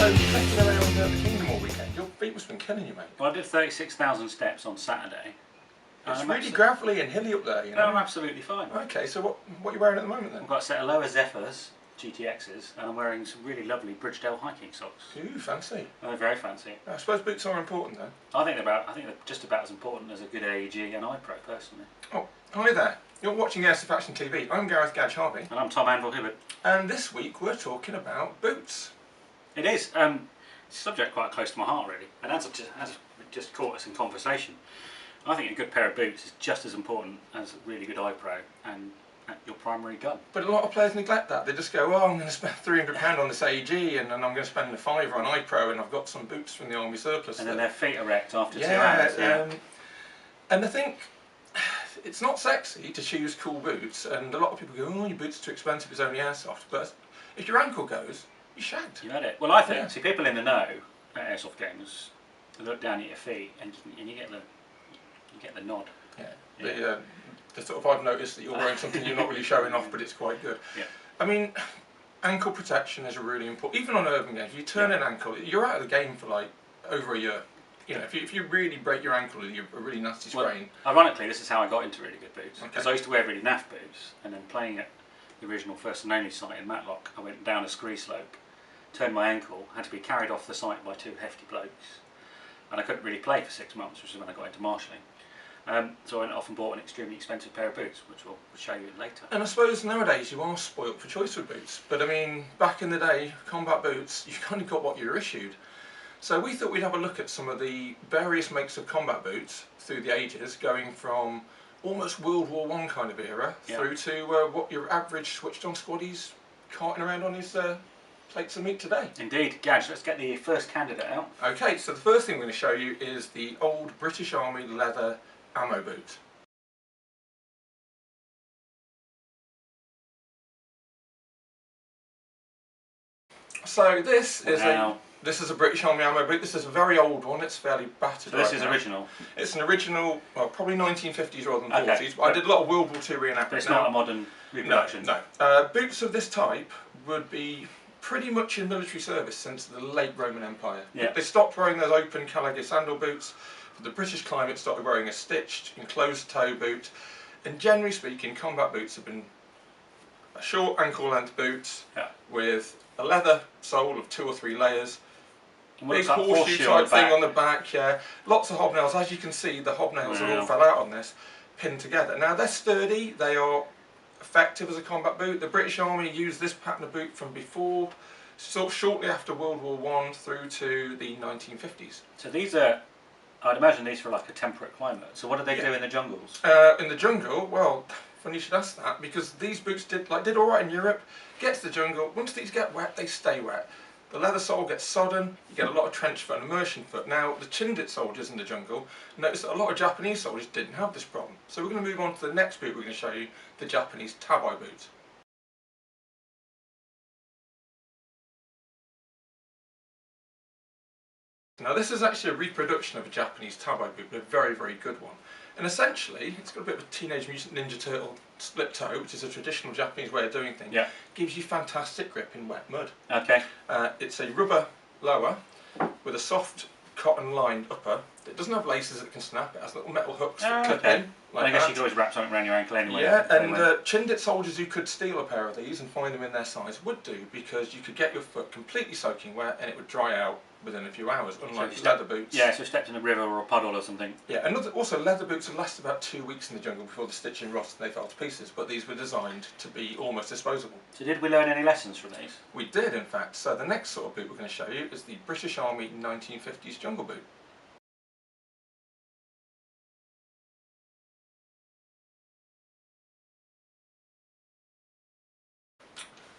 So, taking around the kingdom all weekend, your feet must have been killing you, mate. Well, I did 36,000 steps on Saturday. It's really gravelly and hilly up there, you know. No, I'm absolutely fine. Okay, so what are you wearing at the moment then? I've got a set of LOWA ZEPHYRs, GTXs, and I'm wearing some really lovely Bridgedale hiking socks. Ooh, fancy. They're very fancy. I suppose boots are important then. I think they're just about as important as a good AEG and iPro, personally. Oh, hi there. You're watching Airsoft Action TV. I'm Gareth, Gadge, Harvey. And I'm Tom Anvil Hibberd. And this week we're talking about boots. It is. It's a subject quite close to my heart, really. And as just caught us in conversation, I think a good pair of boots is just as important as a really good iPro and your primary gun. But a lot of players neglect that. They just go, oh, I'm going to spend £300 on this AEG and then I'm going to spend a £5 on iPro and I've got some boots from the army surplus. And then their feet are wrecked after 2 hours. Yeah. And I think it's not sexy to choose cool boots, and a lot of people go, oh, your boots are too expensive, it's only Airsoft. But if your ankle goes, you're shagged. You had it. Well, I think, see, people in the know at Airsoft games, they look down at your feet and you get the nod. Yeah. The sort of, I've noticed that you're wearing something you're not really showing off, but it's quite good. Yeah. I mean, ankle protection is really important. Even on urban games, if you turn an ankle, you're out of the game for like over a year. You know, if you really break your ankle with a really nasty sprain. Well, ironically, this is how I got into really good boots. Because Okay. I used to wear really naff boots, and then playing at the original First and Only site in Matlock, I went down a scree slope, turned my ankle, had to be carried off the site by 2 hefty blokes, and I couldn't really play for 6 months, which is when I got into marshalling. So I went off and bought an extremely expensive pair of boots, which we'll show you later. And I suppose nowadays you are spoilt for choice with boots. But I mean, back in the day, combat boots, you kind of got what you were issued. So we thought we'd have a look at some of the various makes of combat boots through the ages, going from almost World War I kind of era through to what your average switched-on squaddie's carting around on his plates of meat today. Indeed. Gadge, let's get the first candidate out. Okay, so the first thing we're going to show you is the old British Army leather ammo boot. So this is a British Army ammo boot. This is a very old one. It's fairly battered. So this is original. It's an original, well, probably 1950s rather than 40s. Okay. But I did a lot of World War II reenactment. But it's not a modern reproduction. No. Boots of this type would be pretty much in military service since the late Roman Empire. Yeah. They stopped wearing those open Calagay sandal boots. For the British climate, started wearing a stitched, enclosed toe boot. And generally speaking, combat boots have been a short ankle-length boot with a leather sole of 2 or 3 layers. Big horseshoe type thing on the back, Lots of hobnails. As you can see, the hobnails have all fell out on this, pinned together. Now they're sturdy, they are effective as a combat boot. The British Army used this pattern of boot from before, sort of shortly after World War I through to the 1950s. So these are, I'd imagine these are like a temperate climate. So what do they do in the jungles? In the jungle, well, funny you should ask that, because these boots did all right in Europe. Get to the jungle, once these get wet, they stay wet. The leather sole gets sodden, you get a lot of trench foot and immersion foot. Now, the Chindit soldiers in the jungle noticed that a lot of Japanese soldiers didn't have this problem. So we're going to move on to the next boot we're going to show you, the Japanese TABI boot. Now this is actually a reproduction of a Japanese TABI boot, but a very, very good one. And essentially, it's got a bit of a Teenage Mutant Ninja Turtle split toe, which is a traditional Japanese way of doing things. Yeah. Gives you fantastic grip in wet mud. Okay. It's a rubber lower with a soft cotton lined upper. It doesn't have laces that can snap, it has little metal hooks that clip in. Like I guess you could always wrap something around your ankle anyway. Yeah, and Chindit soldiers who could steal a pair of these and find them in their size would do, because you could get your foot completely soaking wet and it would dry out within a few hours, unlike leather boots. Yeah, so stepped in a river or a puddle or something. Yeah, and also leather boots would last about 2 weeks in the jungle before the stitching rotted and they fell to pieces, but these were designed to be almost disposable. So did we learn any lessons from these? We did, in fact. So the next sort of boot we're going to show you is the British Army 1950s jungle boot.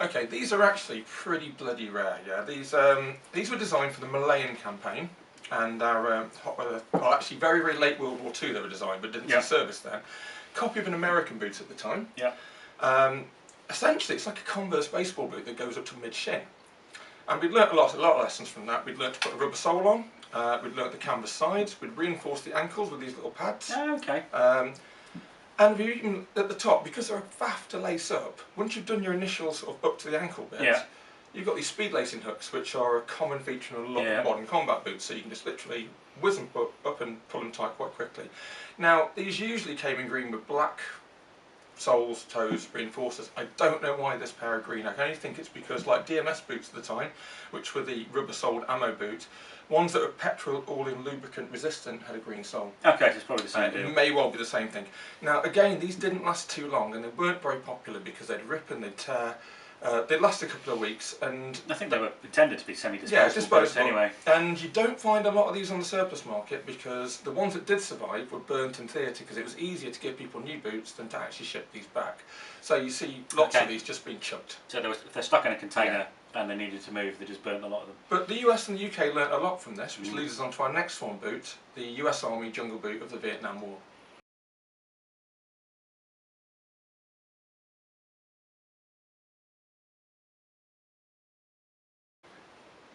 Okay, these are actually pretty bloody rare, yeah. These were designed for the Malayan campaign, and our well, actually very, very late World War II they were designed, but didn't see service then. Copy of an American boot at the time. Yeah. Essentially, it's like a Converse baseball boot that goes up to mid-shin. And we'd learnt a lot of lessons from that. We'd learnt to put a rubber sole on, we'd learnt the canvas sides, we'd reinforced the ankles with these little pads. Oh, okay. And we even at the top, because they're a faff to lace up, once you've done your initial sort of up to the ankle bit, You've got these speed lacing hooks, which are a common feature in a lot of modern combat boots, so you can just literally whiz them up and pull them tight quite quickly. Now, these usually came in green with black soles, toes, reinforcers. I don't know why this pair are green. I can only think it's because, like DMS boots at the time, which were the rubber-soled ammo boot, ones that were petrol all-in lubricant resistant had a green sole. Okay, so it's probably the same deal. It may well be the same thing. Now, again, these didn't last too long, and they weren't very popular because they'd rip and they'd tear. They'd last a couple of weeks, and I think they were intended to be semi-disposable boots anyway. And you don't find a lot of these on the surplus market because the ones that did survive were burnt in theatre because it was easier to give people new boots than to actually ship these back. So you see lots of these just being chucked. So if they're stuck in a container and they needed to move, they just burnt a lot of them. But the US and the UK learnt a lot from this, which leads us on to our next form boot, the US Army Jungle Boot of the Vietnam War.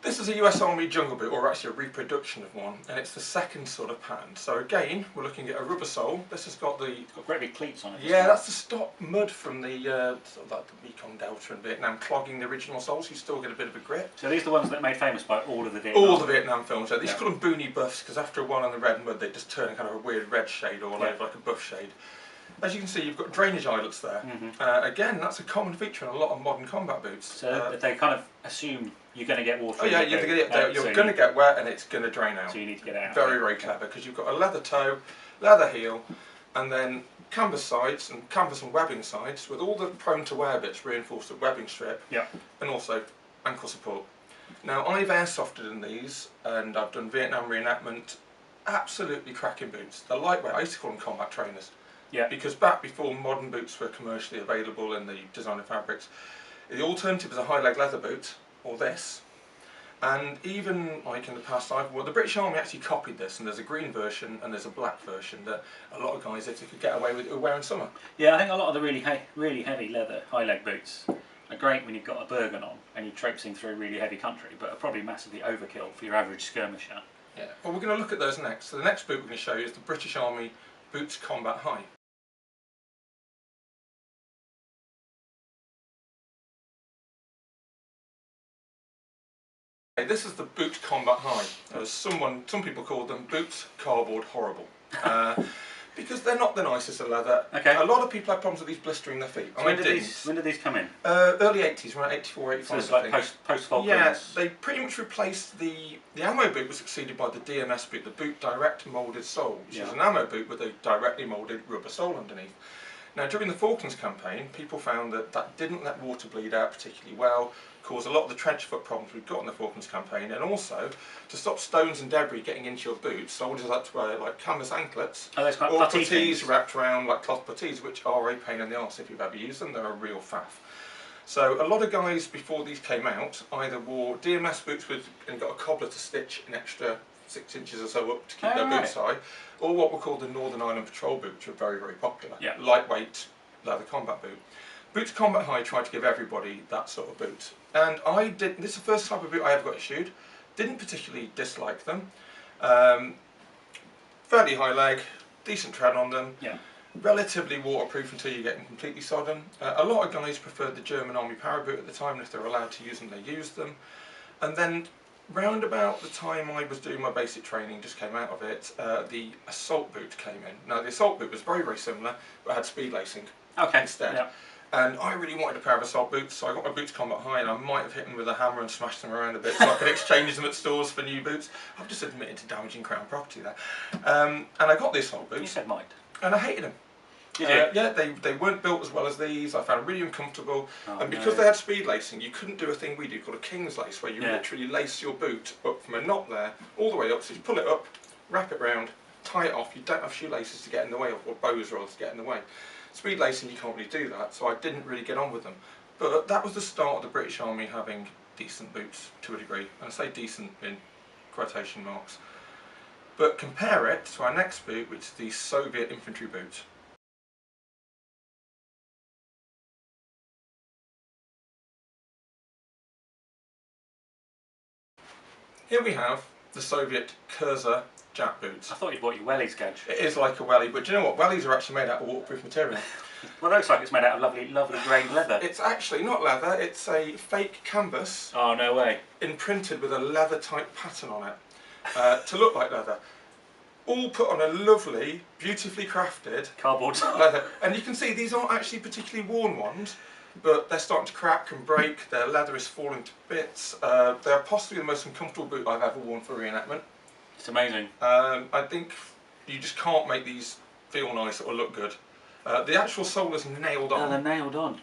This is a US Army Jungle Boot, or actually a reproduction of one, and it's the second sort of pattern. So again, we're looking at a rubber sole. This has got the... It's got great big cleats on it. Yeah, that's to stop mud from the sort of like the Mekong Delta in Vietnam clogging the original soles. You still get a bit of a grip. So these are the ones that are made famous by all of the Vietnam. All the Vietnam films. So these call them boonie buffs because after a while in the red mud they just turn kind of a weird red shade all over, like a buff shade. As you can see, you've got drainage eyelets there. Again, that's a common feature in a lot of modern combat boots. So they kind of assume you're going to get water. Oh yeah, you're going to get wet and it's going to drain out. So you need to get it out. Very, very clever, because you've got a leather toe, leather heel, and then canvas sides and canvas and webbing sides with all the prone to wear bits reinforced with webbing strip. And also ankle support. Now I've airsofted in these and I've done Vietnam reenactment. Absolutely cracking boots. They're lightweight. I used to call them combat trainers. Because back before modern boots were commercially available in the designer fabrics, the alternative was a high leg leather boot, or this. And even like in the past, the British Army actually copied this, and there's a green version and there's a black version that a lot of guys, if they could get away with, were wearing summer. Yeah, I think a lot of the really heavy leather high leg boots are great when you've got a Bergen on and you're traipsing through really heavy country, but are probably massively overkill for your average skirmisher. Yeah, well, we're going to look at those next. So the next boot we're going to show you is the British Army Boots Combat High. This is the Boot Combat High. As some people call them Boots Cardboard Horrible. Because they're not the nicest of leather. A lot of people have problems with these blistering their feet. So when did these come in? Early 80s, around 84, 85. So it's like post-Falklands. Yeah, they pretty much replaced the ammo boot was succeeded by the DMS boot, the boot direct moulded sole, which is an ammo boot with a directly moulded rubber sole underneath. Now during the Falklands campaign, people found that that didn't let water bleed out particularly well, caused a lot of the trench foot problems we've got in the Falklands campaign, and also to stop stones and debris getting into your boots, soldiers had to wear like canvas anklets or puttees wrapped around like cloth puttees, which are a pain in the arse if you've ever used them. They're a real faff. So a lot of guys before these came out either wore DMS boots and got a cobbler to stitch an extra 6 inches or so up to keep their boots high, or what were called the Northern Ireland Patrol boot, which were very, very popular. Lightweight leather combat boot. Boots Combat High tried to give everybody that sort of boot. And this is the first type of boot I ever got issued. Didn't particularly dislike them. Fairly high leg, decent tread on them. Relatively waterproof until you get them completely sodden. A lot of guys preferred the German Army Power boot at the time, and if they were allowed to use them, they used them. And then round about the time I was doing my basic training, just came out of it, the assault boot came in. Now the assault boot was very, very similar, but had speed lacing instead. And I really wanted a pair of assault boots, so I got my Boots Combat High, and I might have hit them with a hammer and smashed them around a bit so I could exchange them at stores for new boots. I've just admitted to damaging Crown property there. And I got the assault boots. You said might. And I hated them. Yeah, they weren't built as well as these. I found them really uncomfortable, and because they had speed lacing, you couldn't do a thing we do called a king's lace, where you literally lace your boot up from a knot there all the way up. So you pull it up, wrap it round, tie it off. You don't have shoelaces to get in the way, or bows rods to get in the way. Speed lacing, you can't really do that, so I didn't really get on with them. But that was the start of the British Army having decent boots to a degree, and I say decent in quotation marks. But compare it to our next boot, which is the Soviet infantry boot. Here we have the Soviet KIRZA jack boots. I thought you bought your wellies, Gadge. It is like a welly, but do you know what? Wellies are actually made out of waterproof material. Well, it looks like it's made out of lovely, lovely grained leather. It's actually not leather, it's a fake canvas. Oh, no way. Imprinted with a leather type pattern on it to look like leather. All put on a lovely, beautifully crafted Cardboard leather. And you can see these aren't actually particularly worn ones, but they're starting to crack and break. Their leather is falling to bits. They're possibly the most uncomfortable boot I've ever worn for reenactment. It's amazing. I think you just can't make these feel nice or look good. The actual sole is nailed on. Oh, they're nailed on.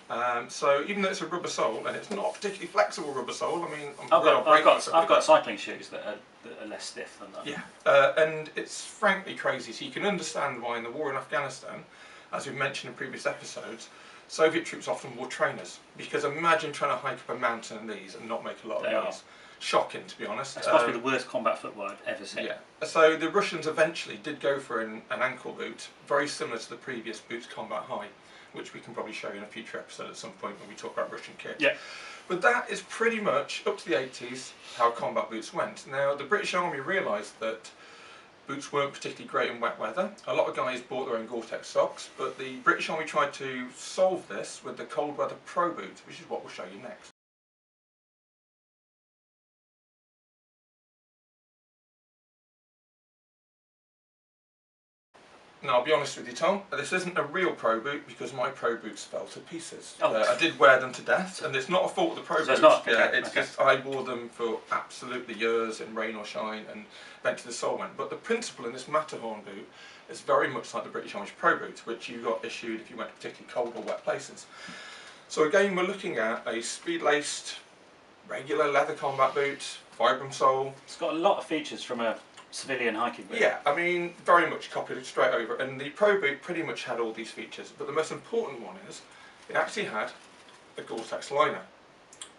So even though it's a rubber sole, and it's not a particularly flexible rubber sole, I mean, I've got cycling shoes that are less stiff than that. Yeah, and it's frankly crazy. So you can understand why in the war in Afghanistan, as we've mentioned in previous episodes, Soviet troops often wore trainers. Because imagine trying to hike up a mountain in these and not make a lot of noise. Shocking, to be honest. It's possibly the worst combat footwear I've ever seen. Yeah. So the Russians eventually did go for an ankle boot, very similar to the previous Boots Combat High, which we can probably show you in a future episode at some point when we talk about Russian kit. Yeah. But that is pretty much, up to the 80s, how combat boots went. Now, the British Army realised that boots weren't particularly great in wet weather. A lot of guys bought their own Gore-Tex socks, but the British Army tried to solve this with the cold weather Pro boot, which is what we'll show you next. Now, I'll be honest with you, Tom, this isn't a real Pro boot because my Pro boots fell to pieces. Oh. I did wear them to death, and it's not a fault of the Pro boots. It's not? Yeah, Okay. it's just I wore them for absolutely years in rain or shine, and eventually the sole went. But the principle in this Matterhorn boot is very much like the British Army's Pro boot, which you got issued if you went to particularly cold or wet places. So again, we're looking at a speed-laced, regular leather combat boot, Vibram sole. It's got a lot of features from a civilian hiking boot. Yeah, I mean, very much copied it straight over, and the Pro boot pretty much had all these features, but the most important one is it actually had a Gore-Tex liner,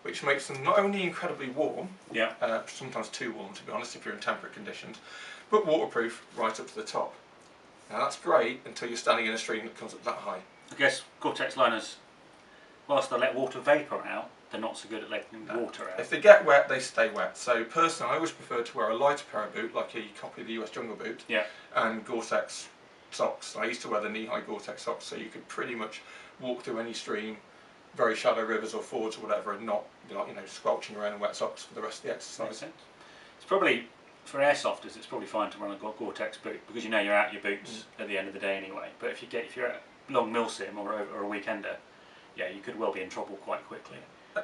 which makes them not only incredibly warm, yeah, sometimes too warm to be honest if you're in temperate conditions, but waterproof right up to the top. Now that's great until you're standing in a stream that comes up that high. I guess Gore-Tex liners, whilst they let water vapour out, they're not so good at letting water out. If they get wet, they stay wet. So personally, I always prefer to wear a lighter pair of boot, like a copy of the US Jungle boot, yeah, and Gore-Tex socks. I used to wear the knee-high Gore-Tex socks, so you could pretty much walk through any stream, very shallow rivers or fords or whatever, and not be like, you know, squelching around in wet socks for the rest of the exercise. Makes sense. It's probably, for airsofters, it's probably fine to run a Gore-Tex boot because you know you're out your boots at the end of the day anyway. But if you're at a long milsim or a weekender, yeah, you could well be in trouble quite quickly.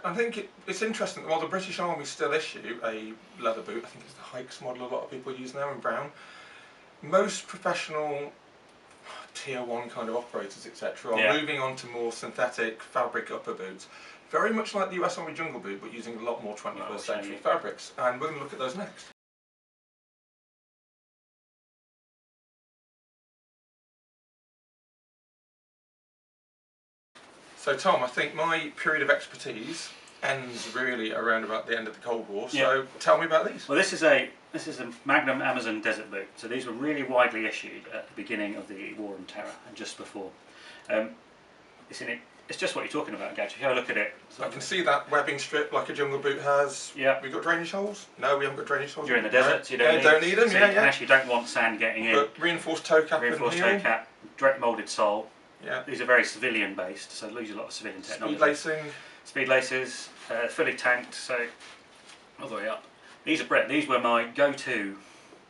I think it's interesting that while the British Army still issue a leather boot, I think it's the Hikes model a lot of people use now in brown, most professional tier 1 kind of operators, etc., are moving on to more synthetic fabric upper boots, very much like the US Army Jungle boot, but using a lot more 21st century fabrics, and we're going to look at those next. So Tom, I think my period of expertise ends really around about the end of the Cold War, so tell me about these. Well, this is a Magnum Amazon desert boot, so these were really widely issued at the beginning of the War on Terror and just before. It's just what you're talking about, Gadge. If you have a look at it. I can see that webbing strip like a jungle boot has. Yeah. We got drainage holes? No, we haven't got drainage holes. You're in the desert, so you don't need them. So you actually don't want sand getting in. But reinforced toe cap. Reinforced toe cap, direct moulded sole. Yeah. These are very civilian based, so they use a lot of civilian technology. Speed lacing. Speed laces, fully tanked, so all the way up. These were my go-to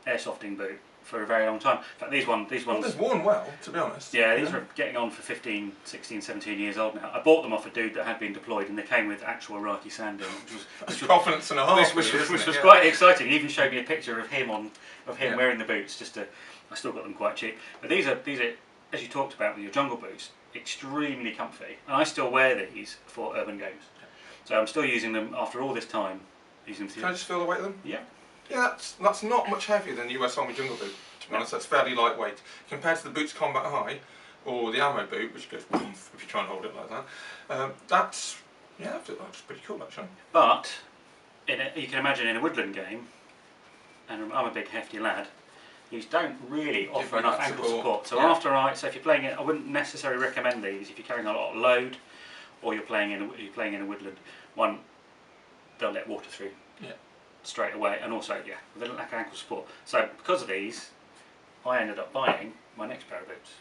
airsofting boot for a very long time. In fact, these ones. Well, they've worn well, to be honest. Yeah, these are getting on for 15, 16, 17 years old now. I bought them off a dude that had been deployed, and they came with actual Iraqi sanding, which was confidence and a half, which was quite exciting. He even showed me a picture of him wearing the boots. I still got them quite cheap. But these are, as you talked about with your jungle boots, extremely comfy, and I still wear these for urban games. So I'm still using them after all this time. Can I just feel the weight of them? Yeah. Yeah, that's not much heavier than the US Army Jungle boot, to be honest. That's fairly lightweight. Compared to the Boots Combat High, or the ammo boot, which goes if you try and hold it like that, that's pretty cool actually. But, you can imagine in a woodland game, and I'm a big hefty lad, these don't really offer enough ankle support. So so if you're playing it, I wouldn't necessarily recommend these if you're carrying a lot of load, or you're playing in a woodland. One, they'll let water through. Yeah. straight away, and also with a lack of ankle support. So because of these, I ended up buying my next pair of boots.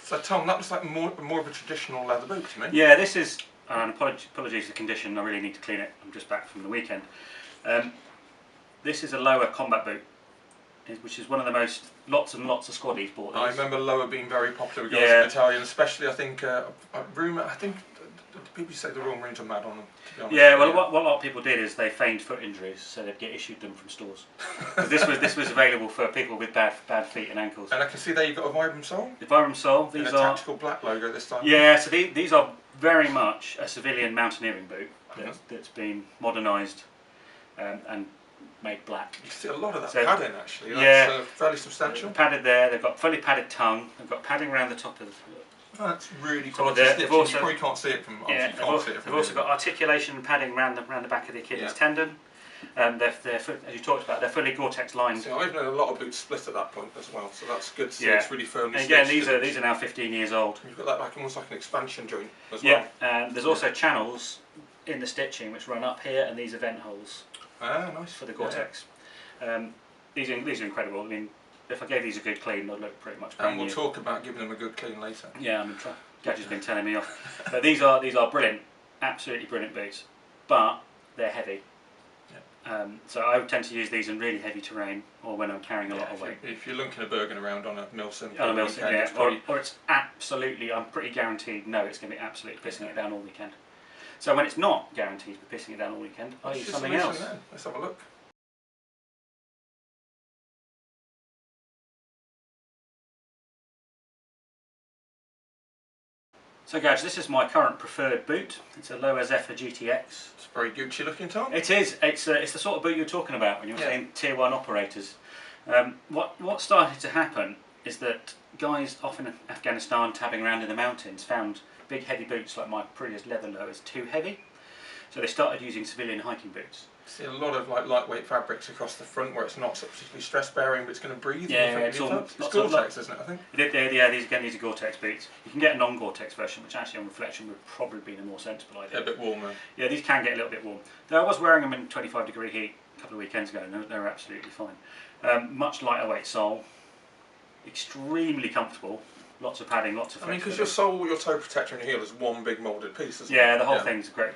So Tom, that was like more of a traditional leather boot to me. Yeah, this is, apologies for the condition, I really need to clean it, I'm just back from the weekend. This is a LOWA combat boot, which is one of the most, lots and lots of squaddies bought these. I remember LOWA being very popular with guys in the battalion, especially I think, the people say the Royal Marines are mad on them, to be honest. Yeah, well, what a lot of people did is they feigned foot injuries, so they'd get issued them from stores. Because this was available for people with bad feet and ankles. And I can see there you've got a Vibram sole. The Vibram sole, these and a tactical black logo this time. Yeah, so these are very much a civilian mountaineering boot that's been modernised and made black. You can see a lot of that padding actually. That's fairly substantial. Padded there. They've got fully padded tongue. They've got padding around the top of. That's really quality stitching. You probably can't see it from. They've also got articulation and padding around the back of the Achilles tendon. They're as you talked about, they're fully Gore-Tex lined. So I've known a lot of boots split at that point as well, so that's good to see. It's really firmly and stitched. again, these are now 15 years old. You've got that like almost like an expansion joint as well. Yeah, and there's also channels in the stitching which run up here, and these are vent holes. Ah, nice. For the Gore-Tex. These are incredible. I mean, if I gave these a good clean, they'd look pretty much brand new. And we'll talk about giving them a good clean later. Yeah, I mean, Gadge has been telling me off. But these are brilliant, absolutely brilliant boots, but they're heavy. Yeah. So I would tend to use these in really heavy terrain, or when I'm carrying a lot of weight. If you're lunking a Bergen around on a Milson, or it's absolutely, I'm pretty guaranteed. No, it's going to be absolutely pissing it down all weekend. So when it's not guaranteed for pissing it down all weekend, I use something else. Let's have a look. So Gadge, this is my current preferred boot. It's a LOWA ZEPHYR GTX. It's very Gucci looking, Tom. It is. It's the sort of boot you're talking about when you're saying tier 1 operators. What started to happen is that guys off in Afghanistan tabbing around in the mountains found big heavy boots like my previous leather LOWAs too heavy. So they started using civilian hiking boots. See a lot of like lightweight fabrics across the front where it's not particularly stress bearing, but it's going to breathe. Yeah, it's Gore-Tex, isn't it? I think. These are Gore-Tex boots. You can get a non-Gore-Tex version, which actually on reflection would probably be the more sensible idea. Yeah, a bit warmer. Yeah, these can get a little bit warm. Though I was wearing them in 25-degree heat a couple of weekends ago, and they were absolutely fine. Much lighter weight sole, extremely comfortable. Lots of padding, lots of. I mean, because your sole, your toe protector, and your heel is one big moulded piece, isn't it? Yeah, the whole thing's great.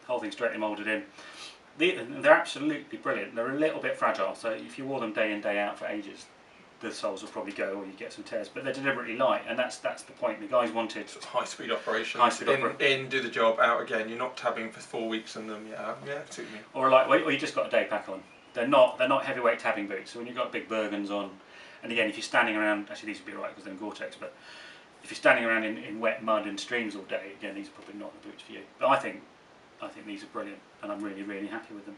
The whole thing's directly moulded in. They're absolutely brilliant. They're a little bit fragile, so if you wore them day in, day out for ages, the soles will probably go or you get some tears. But they're deliberately light, and that's the point. The guys wanted high-speed operation. In, do the job, out again. You're not tabbing for 4 weeks and them. Yeah, suit me. Or a lightweight, or you just got a day pack on. They're not heavyweight tabbing boots. So when you've got big Bergens on, and again, if you're standing around, actually these would be right because they're Gore-Tex, but if you're standing around in wet mud and streams all day, again, these are probably not the boots for you. But I think these are brilliant, and I'm really, really happy with them.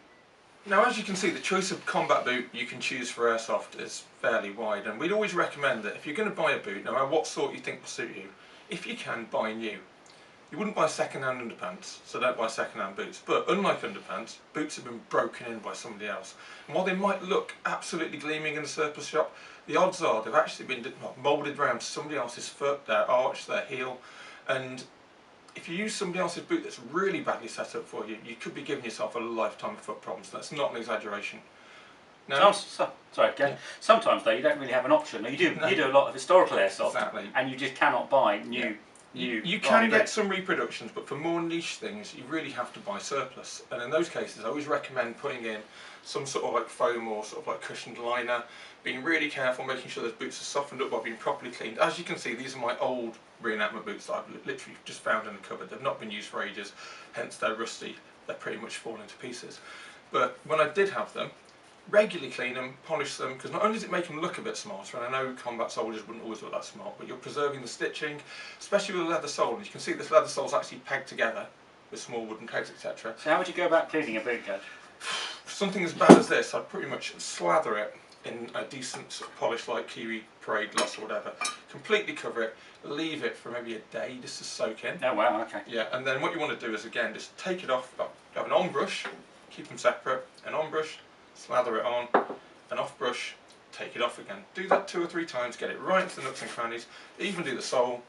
Now, as you can see, the choice of combat boot you can choose for Airsoft is fairly wide, and we'd always recommend that if you're going to buy a boot, no matter what sort you think will suit you, if you can, buy new. You wouldn't buy second-hand underpants, so don't buy second-hand boots. But unlike underpants, boots have been broken in by somebody else. And while they might look absolutely gleaming in a surplus shop, the odds are they've actually been moulded around to somebody else's foot, their arch, their heel, and if you use somebody else's boot that's really badly set up for you, you could be giving yourself a lifetime of foot problems. That's not an exaggeration. Now, sometimes though you don't really have an option. You do a lot of historical airsoft, and you just cannot buy new. You can get some reproductions, but for more niche things, you really have to buy surplus. And in those cases, I always recommend putting in some sort of like foam or sort of like cushioned liner, being really careful, making sure those boots are softened up by being properly cleaned. As you can see, these are my old reenactment boots that I've literally just found in the cupboard. They've not been used for ages, hence they're rusty. They're pretty much falling to pieces. But when I did have them, regularly clean them, polish them, because not only does it make them look a bit smarter, and I know combat soldiers wouldn't always look that smart, but you're preserving the stitching, especially with a leather sole. And you can see this leather sole is actually pegged together with small wooden pegs, etc. So how would you go about cleaning a boot, Gadge? Something as bad as this, I'd pretty much slather it in a decent sort of polish like Kiwi Parade gloss or whatever, completely cover it, leave it for maybe a day just to soak in. Oh wow, okay. Yeah, and then what you want to do is again just take it off, have an on brush, keep them separate, an on brush, slather it on, an off brush, take it off again. Do that 2 or 3 times, get it right into the nooks and crannies, even do the sole,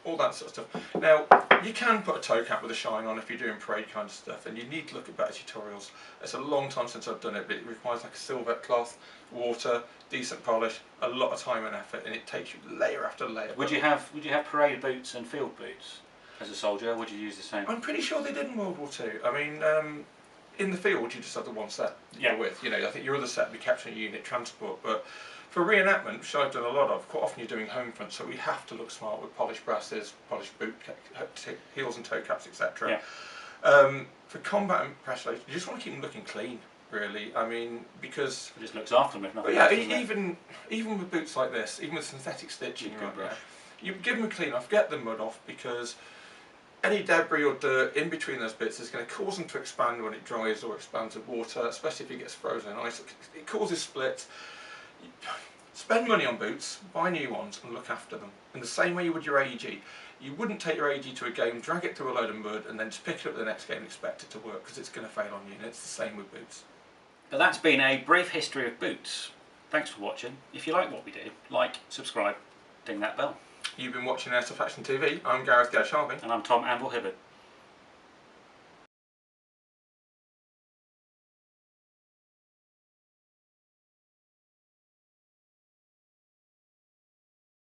all that sort of stuff. Now, you can put a toe cap with a shine on if you're doing parade kind of stuff, and you need to look at better tutorials. It's a long time since I've done it, but it requires like a silver cloth, water, decent polish, a lot of time and effort, and it takes you layer after layer. Would you have parade boots and field boots as a soldier, or would you use the same? I'm pretty sure they did in World War II. I mean, in the field you just have the one set to go with. You know, I think your other set would be capturing unit transport, but for reenactment, which I've done a lot of, quite often you're doing home front, so we have to look smart with polished brasses, polished boot, heels and toe caps, etc. For combat and pressure, you just want to keep them looking clean, really. I mean, because it just looks after them if nothing. Yeah, even with boots like this, even with synthetic stitching, you give them a clean off, get the mud off, because any debris or dirt in between those bits is going to cause them to expand when it dries or expands with water, especially if it gets frozen in ice. It causes splits. Spend money on boots, buy new ones and look after them. In the same way you would your AEG. You wouldn't take your AEG to a game, drag it through a load of mud and then just pick it up the next game and expect it to work, because it's going to fail on you, and it's the same with boots. But that's been a brief history of boots. Thanks for watching. If you like what we do, like, subscribe, ding that bell. You've been watching Airsoft Action TV. I'm Gareth Harvey. And I'm Tom Anvil Hibberd.